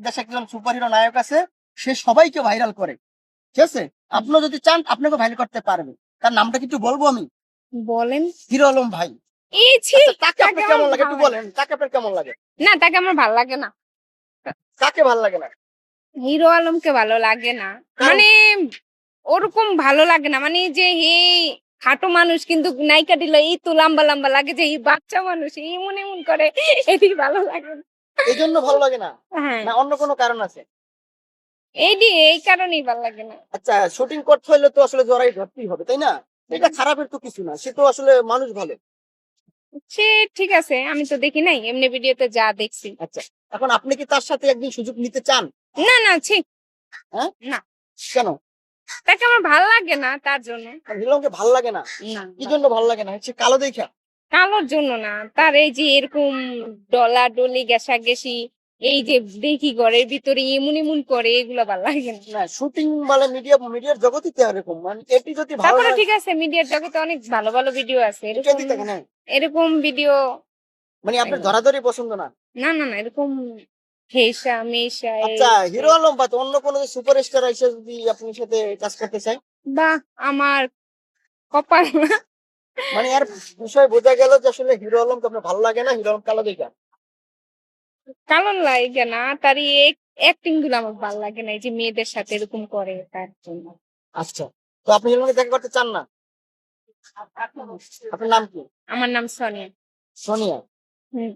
দেশে একজন সুপারহিরো নায়ক আছে, সে সবাইকে ভাইরাল করে, ঠিক আছে? আপনিও যদি চান আপনাকে ভাইরাল করতে পারবে। তার নামটা কি একটু বলবো আমি? বলেন। হিরো আলম ভাই। এই ছি, আচ্ছা, তাকে তাকে আপনার আমার কেমন লাগে ভালো একটু লাগে বলেন, তাকে আপনার কেমন লাগে? না, তাকে আমার ভালো লাগে না। কাকে ভালো লাগে না? হিরো আলমকে ভালো লাগে না, কারণ মানে ওরকম ভালো লাগে না, মানে যে হে খাটো মানুষ কিন্তু নায়িকা দিল এই তো লম্বা লম্বা লাগে, যে এই বাচ্চা মানুষ এমন এমন করে, এটি ভালো লাগে না। এইজন্য ভালো লাগে না? হ্যাঁ, না অন্য কোনো কারণ আছে? এই কারণেই ভালো লাগে না। আচ্ছা, শুটিং করতে হইলে তো আসলে জড়াই ধরতেই হবে, তাই না? এটা খারাপের তো কিছু না, সে তো আসলে মানুষ ভালো। সে ঠিক আছে, আমি তো দেখি নাই, এমনি ভিডিওতে যা দেখছি। আচ্ছা, এখন আপনি কি তার সাথে একদিন সুযোগ নিতে চান? না না, ছি, হ্যাঁ, না, কেন? তাকে আমার ভালো লাগে না তার জন্য। হিরোকে ভালো লাগে না? না, কি জন্য ভালো লাগে না? হচ্ছে কালো দেখা? কালোর জন্য না, তার এই যে এরকম ডলাডলি ঘেঁষাঘেঁষি, এই যে দেখি ঘরের ভিতরে এমন এমন করে, এগুলো ভালো লাগে না। না, শুটিং মানে মিডিয়ার জগতই তো এরকম, মানে এটি যদি ভালো তারপরে না ঠিক আছে, মিডিয়ার জগতে অনেক ভালো ভালো ভিডিও আছে, এরকম ইত্যাদি থাকে না, এরকম ভিডিও। মানে আপনার ধরাধরি পছন্দ না? না না না, এরকম হেসা মেশা আচ্ছা, হিরো আলম বাদ অন্য কোনো সুপারস্টার এসে যদি আপনার সাথে কাজ করতে চায়? বা আমার কপাল না। মানে এর বিষয় বোঝা গেল যে আসলে হিরো আলমকে আপনার ভালো লাগে না, হিরো আলম কালো দেখা। কালো লাগে না, তার অ্যাক্টিং গুলো আমার ভালো লাগে না, এই যে মেয়েদের সাথে এরকম করে তার জন্য। আচ্ছা, তো আপনি হিরো আলমকে দেখা করতে চান না? আপনার নাম কি? আমার নাম সোনিয়া। সোনিয়া। হুম।